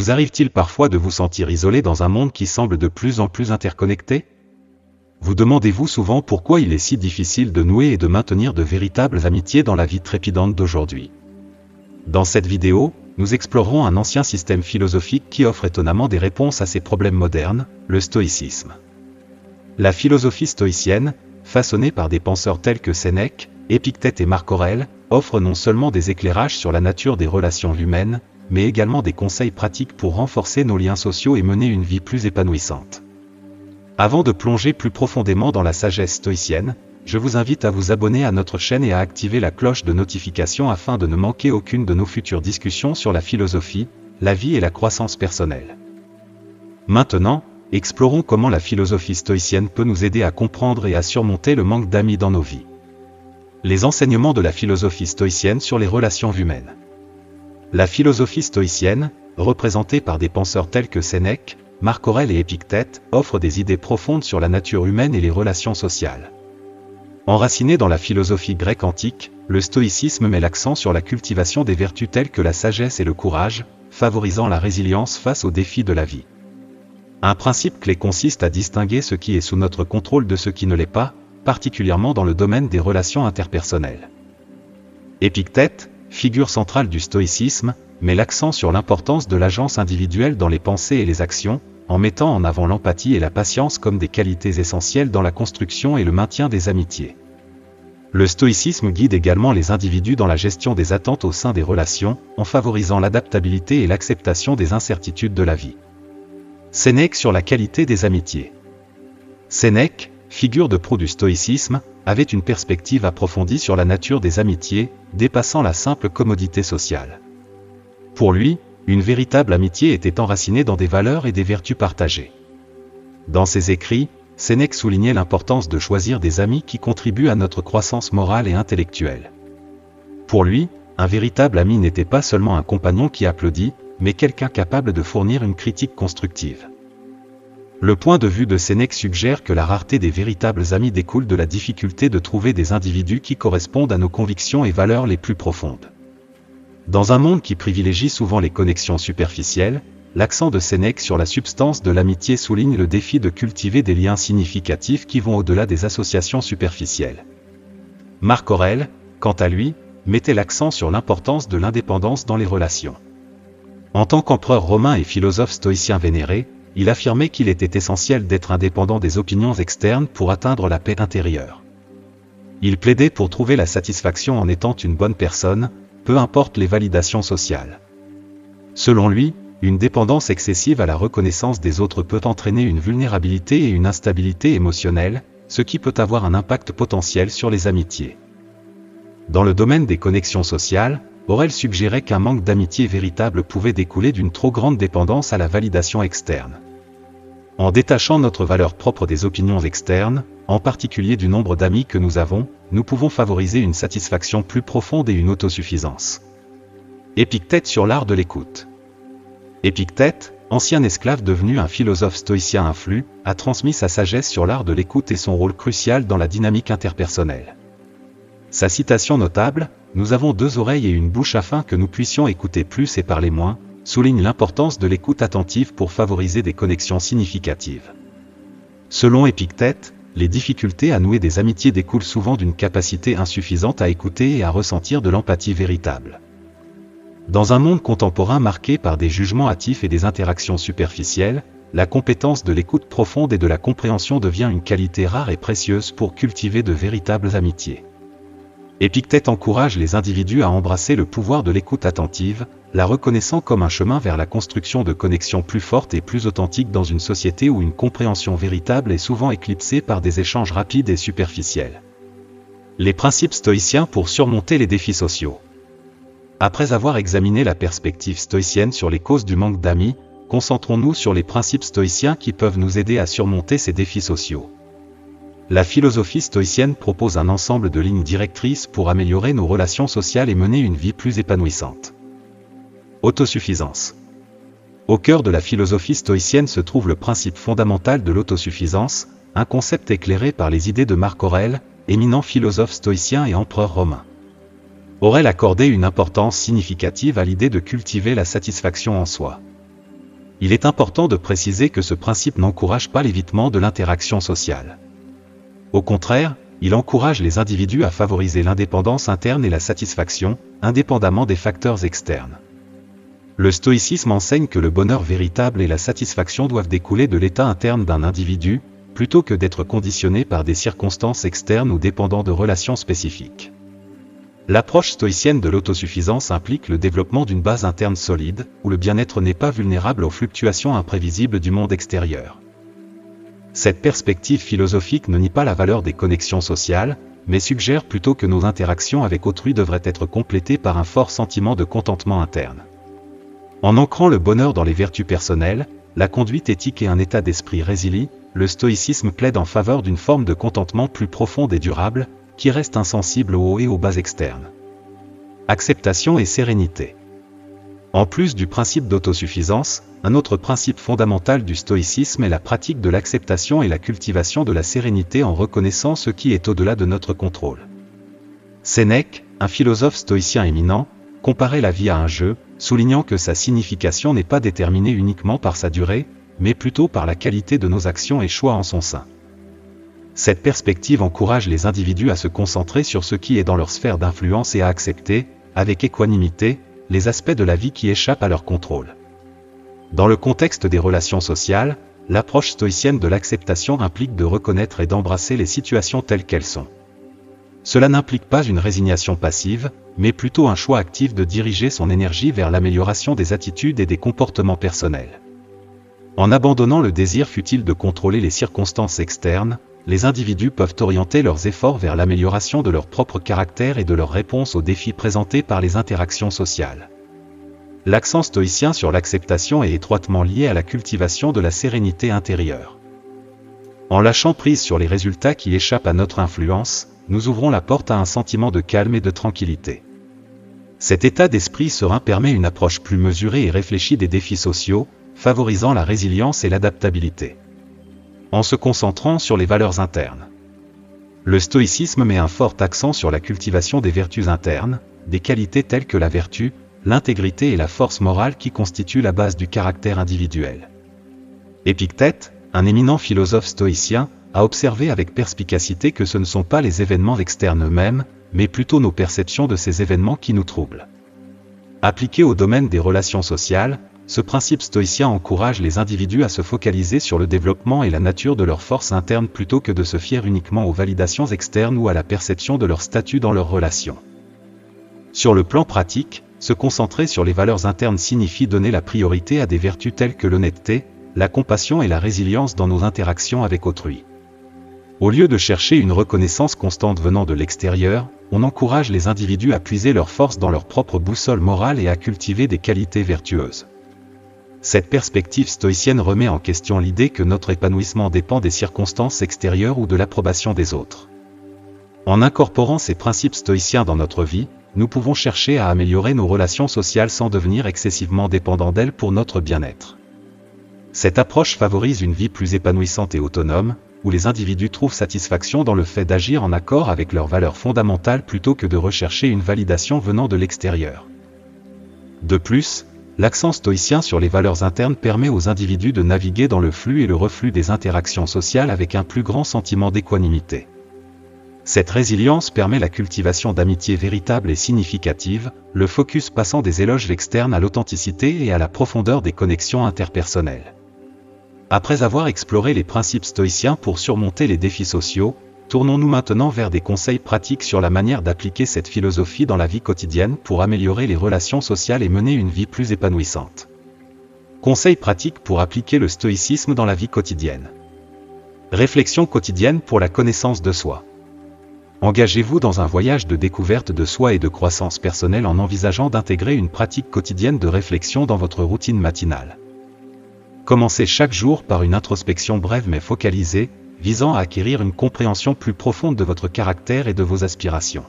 Vous arrive-t-il parfois de vous sentir isolé dans un monde qui semble de plus en plus interconnecté? Vous demandez-vous souvent pourquoi il est si difficile de nouer et de maintenir de véritables amitiés dans la vie trépidante d'aujourd'hui. Dans cette vidéo, nous explorerons un ancien système philosophique qui offre étonnamment des réponses à ces problèmes modernes, le stoïcisme. La philosophie stoïcienne, façonnée par des penseurs tels que Sénèque, Épictète et Marc Aurèle, offre non seulement des éclairages sur la nature des relations humaines, mais également des conseils pratiques pour renforcer nos liens sociaux et mener une vie plus épanouissante. Avant de plonger plus profondément dans la sagesse stoïcienne, je vous invite à vous abonner à notre chaîne et à activer la cloche de notification afin de ne manquer aucune de nos futures discussions sur la philosophie, la vie et la croissance personnelle. Maintenant, explorons comment la philosophie stoïcienne peut nous aider à comprendre et à surmonter le manque d'amis dans nos vies. Les enseignements de la philosophie stoïcienne sur les relations humaines. La philosophie stoïcienne, représentée par des penseurs tels que Sénèque, Marc Aurèle et Épictète, offre des idées profondes sur la nature humaine et les relations sociales. Enraciné dans la philosophie grecque antique, le stoïcisme met l'accent sur la cultivation des vertus telles que la sagesse et le courage, favorisant la résilience face aux défis de la vie. Un principe clé consiste à distinguer ce qui est sous notre contrôle de ce qui ne l'est pas, particulièrement dans le domaine des relations interpersonnelles. Épictète, figure centrale du stoïcisme, met l'accent sur l'importance de l'agence individuelle dans les pensées et les actions, en mettant en avant l'empathie et la patience comme des qualités essentielles dans la construction et le maintien des amitiés. Le stoïcisme guide également les individus dans la gestion des attentes au sein des relations, en favorisant l'adaptabilité et l'acceptation des incertitudes de la vie. Sénèque sur la qualité des amitiés. Sénèque, figure de proue du stoïcisme, avait une perspective approfondie sur la nature des amitiés, dépassant la simple commodité sociale. Pour lui, une véritable amitié était enracinée dans des valeurs et des vertus partagées. Dans ses écrits, Sénèque soulignait l'importance de choisir des amis qui contribuent à notre croissance morale et intellectuelle. Pour lui, un véritable ami n'était pas seulement un compagnon qui applaudit, mais quelqu'un capable de fournir une critique constructive. Le point de vue de Sénèque suggère que la rareté des véritables amis découle de la difficulté de trouver des individus qui correspondent à nos convictions et valeurs les plus profondes. Dans un monde qui privilégie souvent les connexions superficielles, l'accent de Sénèque sur la substance de l'amitié souligne le défi de cultiver des liens significatifs qui vont au-delà des associations superficielles. Marc Aurèle, quant à lui, mettait l'accent sur l'importance de l'indépendance dans les relations. En tant qu'empereur romain et philosophe stoïcien vénéré, il affirmait qu'il était essentiel d'être indépendant des opinions externes pour atteindre la paix intérieure. Il plaidait pour trouver la satisfaction en étant une bonne personne, peu importe les validations sociales. Selon lui, une dépendance excessive à la reconnaissance des autres peut entraîner une vulnérabilité et une instabilité émotionnelle, ce qui peut avoir un impact potentiel sur les amitiés. Dans le domaine des connexions sociales, Aurèle suggérait qu'un manque d'amitié véritable pouvait découler d'une trop grande dépendance à la validation externe. En détachant notre valeur propre des opinions externes, en particulier du nombre d'amis que nous avons, nous pouvons favoriser une satisfaction plus profonde et une autosuffisance. Épictète sur l'art de l'écoute. Épictète, ancien esclave devenu un philosophe stoïcien influent, a transmis sa sagesse sur l'art de l'écoute et son rôle crucial dans la dynamique interpersonnelle. Sa citation notable, « Nous avons deux oreilles et une bouche afin que nous puissions écouter plus et parler moins », souligne l'importance de l'écoute attentive pour favoriser des connexions significatives. Selon Épictète, les difficultés à nouer des amitiés découlent souvent d'une capacité insuffisante à écouter et à ressentir de l'empathie véritable. Dans un monde contemporain marqué par des jugements hâtifs et des interactions superficielles, la compétence de l'écoute profonde et de la compréhension devient une qualité rare et précieuse pour cultiver de véritables amitiés. Épictète encourage les individus à embrasser le pouvoir de l'écoute attentive, la reconnaissant comme un chemin vers la construction de connexions plus fortes et plus authentiques dans une société où une compréhension véritable est souvent éclipsée par des échanges rapides et superficiels. Les principes stoïciens pour surmonter les défis sociaux. Après avoir examiné la perspective stoïcienne sur les causes du manque d'amis, concentrons-nous sur les principes stoïciens qui peuvent nous aider à surmonter ces défis sociaux. La philosophie stoïcienne propose un ensemble de lignes directrices pour améliorer nos relations sociales et mener une vie plus épanouissante. Autosuffisance. Au cœur de la philosophie stoïcienne se trouve le principe fondamental de l'autosuffisance, un concept éclairé par les idées de Marc Aurèle, éminent philosophe stoïcien et empereur romain. Aurèle accordait une importance significative à l'idée de cultiver la satisfaction en soi. Il est important de préciser que ce principe n'encourage pas l'évitement de l'interaction sociale. Au contraire, il encourage les individus à favoriser l'indépendance interne et la satisfaction, indépendamment des facteurs externes. Le stoïcisme enseigne que le bonheur véritable et la satisfaction doivent découler de l'état interne d'un individu, plutôt que d'être conditionnés par des circonstances externes ou dépendant de relations spécifiques. L'approche stoïcienne de l'autosuffisance implique le développement d'une base interne solide, où le bien-être n'est pas vulnérable aux fluctuations imprévisibles du monde extérieur. Cette perspective philosophique ne nie pas la valeur des connexions sociales, mais suggère plutôt que nos interactions avec autrui devraient être complétées par un fort sentiment de contentement interne. En ancrant le bonheur dans les vertus personnelles, la conduite éthique et un état d'esprit résilient, le stoïcisme plaide en faveur d'une forme de contentement plus profonde et durable, qui reste insensible aux hauts et aux bas externes. Acceptation et sérénité. En plus du principe d'autosuffisance, un autre principe fondamental du stoïcisme est la pratique de l'acceptation et la cultivation de la sérénité en reconnaissant ce qui est au-delà de notre contrôle. Sénèque, un philosophe stoïcien éminent, comparait la vie à un jeu, soulignant que sa signification n'est pas déterminée uniquement par sa durée, mais plutôt par la qualité de nos actions et choix en son sein. Cette perspective encourage les individus à se concentrer sur ce qui est dans leur sphère d'influence et à accepter, avec équanimité, les aspects de la vie qui échappent à leur contrôle. Dans le contexte des relations sociales, l'approche stoïcienne de l'acceptation implique de reconnaître et d'embrasser les situations telles qu'elles sont. Cela n'implique pas une résignation passive, mais plutôt un choix actif de diriger son énergie vers l'amélioration des attitudes et des comportements personnels. En abandonnant le désir futile de contrôler les circonstances externes, les individus peuvent orienter leurs efforts vers l'amélioration de leur propre caractère et de leur réponse aux défis présentés par les interactions sociales. L'accent stoïcien sur l'acceptation est étroitement lié à la cultivation de la sérénité intérieure. En lâchant prise sur les résultats qui échappent à notre influence, nous ouvrons la porte à un sentiment de calme et de tranquillité. Cet état d'esprit serein permet une approche plus mesurée et réfléchie des défis sociaux, favorisant la résilience et l'adaptabilité. En se concentrant sur les valeurs internes. Le stoïcisme met un fort accent sur la cultivation des vertus internes, des qualités telles que la vertu, l'intégrité et la force morale qui constituent la base du caractère individuel. Épictète, un éminent philosophe stoïcien, a observé avec perspicacité que ce ne sont pas les événements externes eux-mêmes, mais plutôt nos perceptions de ces événements qui nous troublent. Appliqué au domaine des relations sociales, ce principe stoïcien encourage les individus à se focaliser sur le développement et la nature de leurs forces internes plutôt que de se fier uniquement aux validations externes ou à la perception de leur statut dans leurs relations. Sur le plan pratique, se concentrer sur les valeurs internes signifie donner la priorité à des vertus telles que l'honnêteté, la compassion et la résilience dans nos interactions avec autrui. Au lieu de chercher une reconnaissance constante venant de l'extérieur, on encourage les individus à puiser leurs forces dans leur propre boussole morale et à cultiver des qualités vertueuses. Cette perspective stoïcienne remet en question l'idée que notre épanouissement dépend des circonstances extérieures ou de l'approbation des autres. En incorporant ces principes stoïciens dans notre vie, nous pouvons chercher à améliorer nos relations sociales sans devenir excessivement dépendants d'elles pour notre bien-être. Cette approche favorise une vie plus épanouissante et autonome, où les individus trouvent satisfaction dans le fait d'agir en accord avec leurs valeurs fondamentales plutôt que de rechercher une validation venant de l'extérieur. De plus, l'accent stoïcien sur les valeurs internes permet aux individus de naviguer dans le flux et le reflux des interactions sociales avec un plus grand sentiment d'équanimité. Cette résilience permet la cultivation d'amitiés véritables et significatives, le focus passant des éloges externes à l'authenticité et à la profondeur des connexions interpersonnelles. Après avoir exploré les principes stoïciens pour surmonter les défis sociaux, tournons-nous maintenant vers des conseils pratiques sur la manière d'appliquer cette philosophie dans la vie quotidienne pour améliorer les relations sociales et mener une vie plus épanouissante. Conseils pratiques pour appliquer le stoïcisme dans la vie quotidienne. Réflexion quotidienne pour la connaissance de soi. Engagez-vous dans un voyage de découverte de soi et de croissance personnelle en envisageant d'intégrer une pratique quotidienne de réflexion dans votre routine matinale. Commencez chaque jour par une introspection brève mais focalisée, visant à acquérir une compréhension plus profonde de votre caractère et de vos aspirations.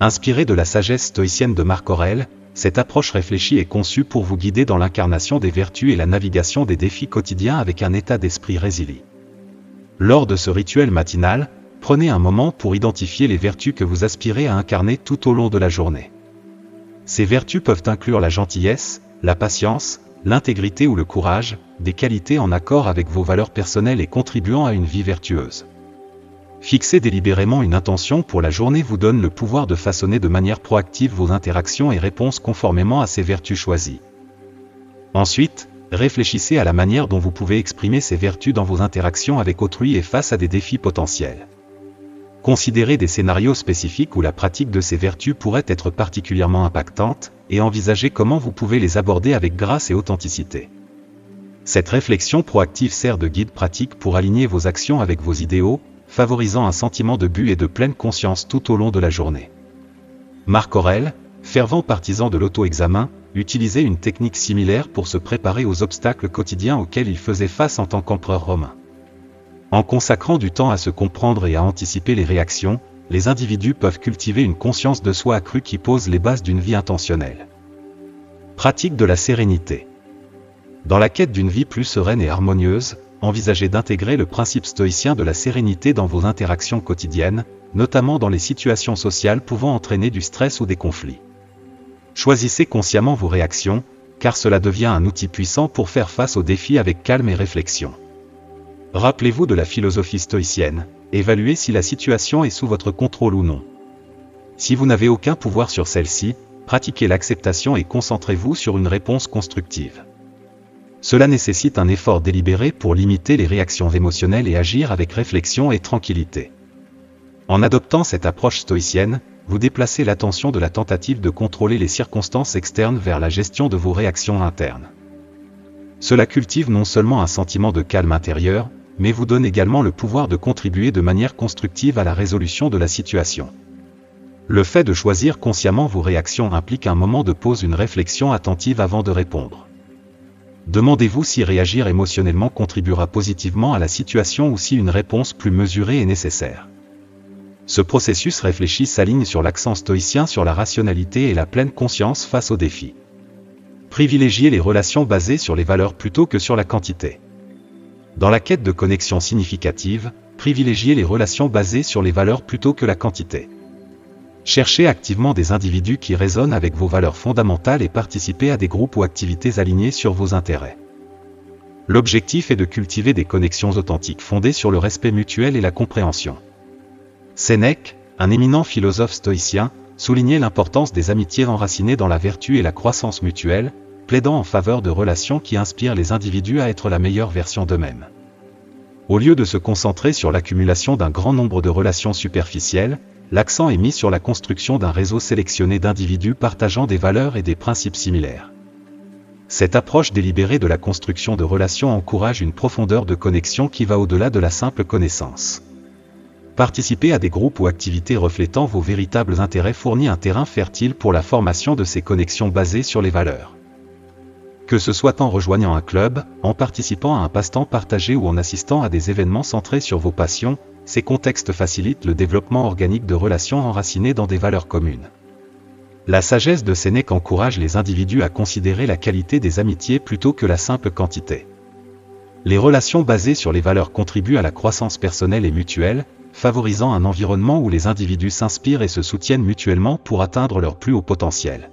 Inspirée de la sagesse stoïcienne de Marc Aurèle, cette approche réfléchie est conçue pour vous guider dans l'incarnation des vertus et la navigation des défis quotidiens avec un état d'esprit résilient. Lors de ce rituel matinal, prenez un moment pour identifier les vertus que vous aspirez à incarner tout au long de la journée. Ces vertus peuvent inclure la gentillesse, la patience, l'intégrité ou le courage, des qualités en accord avec vos valeurs personnelles et contribuant à une vie vertueuse. Fixer délibérément une intention pour la journée vous donne le pouvoir de façonner de manière proactive vos interactions et réponses conformément à ces vertus choisies. Ensuite, réfléchissez à la manière dont vous pouvez exprimer ces vertus dans vos interactions avec autrui et face à des défis potentiels. Considérez des scénarios spécifiques où la pratique de ces vertus pourrait être particulièrement impactante, et envisagez comment vous pouvez les aborder avec grâce et authenticité. Cette réflexion proactive sert de guide pratique pour aligner vos actions avec vos idéaux, favorisant un sentiment de but et de pleine conscience tout au long de la journée. Marc Aurèle, fervent partisan de l'auto-examen, utilisait une technique similaire pour se préparer aux obstacles quotidiens auxquels il faisait face en tant qu'empereur romain. En consacrant du temps à se comprendre et à anticiper les réactions, les individus peuvent cultiver une conscience de soi accrue qui pose les bases d'une vie intentionnelle. Pratique de la sérénité. Dans la quête d'une vie plus sereine et harmonieuse, envisagez d'intégrer le principe stoïcien de la sérénité dans vos interactions quotidiennes, notamment dans les situations sociales pouvant entraîner du stress ou des conflits. Choisissez consciemment vos réactions, car cela devient un outil puissant pour faire face aux défis avec calme et réflexion. Rappelez-vous de la philosophie stoïcienne, évaluez si la situation est sous votre contrôle ou non. Si vous n'avez aucun pouvoir sur celle-ci, pratiquez l'acceptation et concentrez-vous sur une réponse constructive. Cela nécessite un effort délibéré pour limiter les réactions émotionnelles et agir avec réflexion et tranquillité. En adoptant cette approche stoïcienne, vous déplacez l'attention de la tentative de contrôler les circonstances externes vers la gestion de vos réactions internes. Cela cultive non seulement un sentiment de calme intérieur, mais vous donne également le pouvoir de contribuer de manière constructive à la résolution de la situation. Le fait de choisir consciemment vos réactions implique un moment de pause, une réflexion attentive avant de répondre. Demandez-vous si réagir émotionnellement contribuera positivement à la situation ou si une réponse plus mesurée est nécessaire. Ce processus réfléchi s'aligne sur l'accent stoïcien sur la rationalité et la pleine conscience face aux défis. Privilégiez les relations basées sur les valeurs plutôt que sur la quantité. Dans la quête de connexion significative, privilégiez les relations basées sur les valeurs plutôt que la quantité. Cherchez activement des individus qui résonnent avec vos valeurs fondamentales et participez à des groupes ou activités alignés sur vos intérêts. L'objectif est de cultiver des connexions authentiques fondées sur le respect mutuel et la compréhension. Sénèque, un éminent philosophe stoïcien, soulignait l'importance des amitiés enracinées dans la vertu et la croissance mutuelle, plaidant en faveur de relations qui inspirent les individus à être la meilleure version d'eux-mêmes. Au lieu de se concentrer sur l'accumulation d'un grand nombre de relations superficielles, l'accent est mis sur la construction d'un réseau sélectionné d'individus partageant des valeurs et des principes similaires. Cette approche délibérée de la construction de relations encourage une profondeur de connexion qui va au-delà de la simple connaissance. Participer à des groupes ou activités reflétant vos véritables intérêts fournit un terrain fertile pour la formation de ces connexions basées sur les valeurs. Que ce soit en rejoignant un club, en participant à un passe-temps partagé ou en assistant à des événements centrés sur vos passions, ces contextes facilitent le développement organique de relations enracinées dans des valeurs communes. La sagesse de Sénèque encourage les individus à considérer la qualité des amitiés plutôt que la simple quantité. Les relations basées sur les valeurs contribuent à la croissance personnelle et mutuelle, favorisant un environnement où les individus s'inspirent et se soutiennent mutuellement pour atteindre leur plus haut potentiel.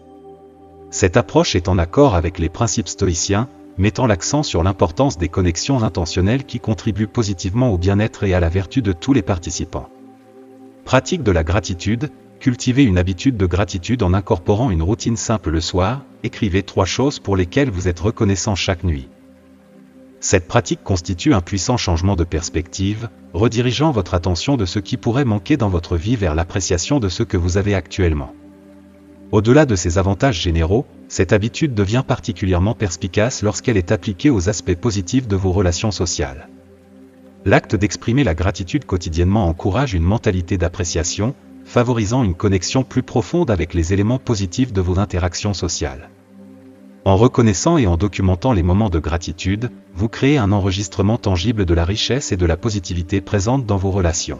Cette approche est en accord avec les principes stoïciens, mettant l'accent sur l'importance des connexions intentionnelles qui contribuent positivement au bien-être et à la vertu de tous les participants. Pratique de la gratitude, cultivez une habitude de gratitude en incorporant une routine simple le soir, écrivez 3 choses pour lesquelles vous êtes reconnaissant chaque nuit. Cette pratique constitue un puissant changement de perspective, redirigeant votre attention de ce qui pourrait manquer dans votre vie vers l'appréciation de ce que vous avez actuellement. Au-delà de ses avantages généraux, cette habitude devient particulièrement perspicace lorsqu'elle est appliquée aux aspects positifs de vos relations sociales. L'acte d'exprimer la gratitude quotidiennement encourage une mentalité d'appréciation, favorisant une connexion plus profonde avec les éléments positifs de vos interactions sociales. En reconnaissant et en documentant les moments de gratitude, vous créez un enregistrement tangible de la richesse et de la positivité présente dans vos relations.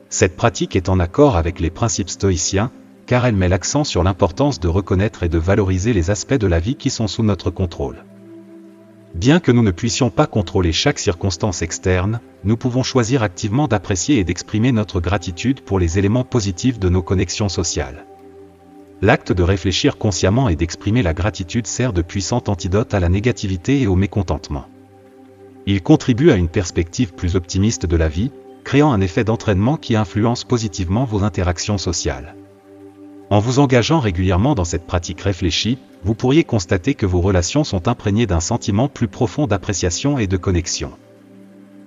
Cette pratique est en accord avec les principes stoïciens, car elle met l'accent sur l'importance de reconnaître et de valoriser les aspects de la vie qui sont sous notre contrôle. Bien que nous ne puissions pas contrôler chaque circonstance externe, nous pouvons choisir activement d'apprécier et d'exprimer notre gratitude pour les éléments positifs de nos connexions sociales. L'acte de réfléchir consciemment et d'exprimer la gratitude sert de puissant antidote à la négativité et au mécontentement. Il contribue à une perspective plus optimiste de la vie, créant un effet d'entraînement qui influence positivement vos interactions sociales. En vous engageant régulièrement dans cette pratique réfléchie, vous pourriez constater que vos relations sont imprégnées d'un sentiment plus profond d'appréciation et de connexion.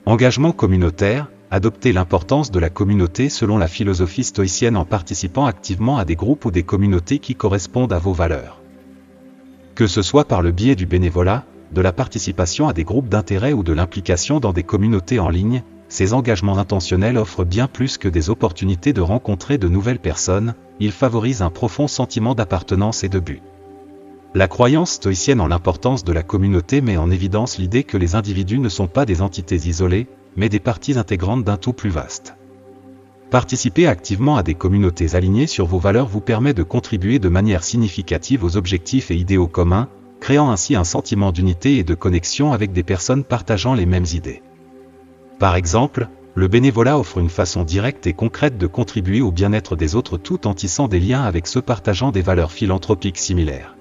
Engagement communautaire, adoptez l'importance de la communauté selon la philosophie stoïcienne en participant activement à des groupes ou des communautés qui correspondent à vos valeurs. Que ce soit par le biais du bénévolat, de la participation à des groupes d'intérêt ou de l'implication dans des communautés en ligne, ces engagements intentionnels offrent bien plus que des opportunités de rencontrer de nouvelles personnes, ils favorisent un profond sentiment d'appartenance et de but. La croyance stoïcienne en l'importance de la communauté met en évidence l'idée que les individus ne sont pas des entités isolées, mais des parties intégrantes d'un tout plus vaste. Participer activement à des communautés alignées sur vos valeurs vous permet de contribuer de manière significative aux objectifs et idéaux communs, créant ainsi un sentiment d'unité et de connexion avec des personnes partageant les mêmes idées. Par exemple, le bénévolat offre une façon directe et concrète de contribuer au bien-être des autres tout en tissant des liens avec ceux partageant des valeurs philanthropiques similaires.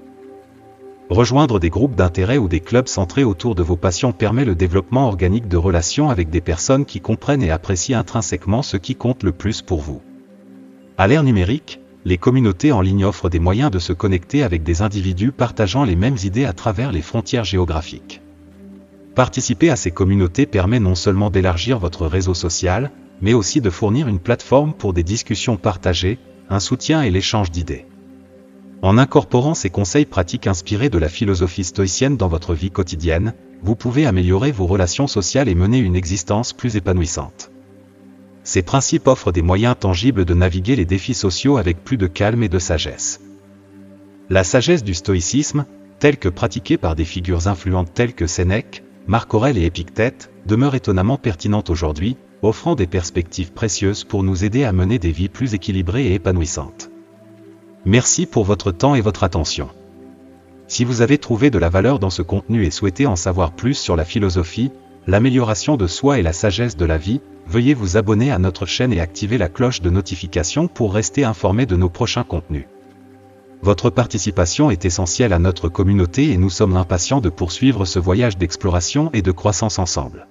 Rejoindre des groupes d'intérêt ou des clubs centrés autour de vos passions permet le développement organique de relations avec des personnes qui comprennent et apprécient intrinsèquement ce qui compte le plus pour vous. À l'ère numérique, les communautés en ligne offrent des moyens de se connecter avec des individus partageant les mêmes idées à travers les frontières géographiques. Participer à ces communautés permet non seulement d'élargir votre réseau social, mais aussi de fournir une plateforme pour des discussions partagées, un soutien et l'échange d'idées. En incorporant ces conseils pratiques inspirés de la philosophie stoïcienne dans votre vie quotidienne, vous pouvez améliorer vos relations sociales et mener une existence plus épanouissante. Ces principes offrent des moyens tangibles de naviguer les défis sociaux avec plus de calme et de sagesse. La sagesse du stoïcisme, telle que pratiquée par des figures influentes telles que Sénèque, Marc Aurèle et Épictète, demeure étonnamment pertinente aujourd'hui, offrant des perspectives précieuses pour nous aider à mener des vies plus équilibrées et épanouissantes. Merci pour votre temps et votre attention. Si vous avez trouvé de la valeur dans ce contenu et souhaitez en savoir plus sur la philosophie, l'amélioration de soi et la sagesse de la vie, veuillez vous abonner à notre chaîne et activer la cloche de notification pour rester informé de nos prochains contenus. Votre participation est essentielle à notre communauté et nous sommes impatients de poursuivre ce voyage d'exploration et de croissance ensemble.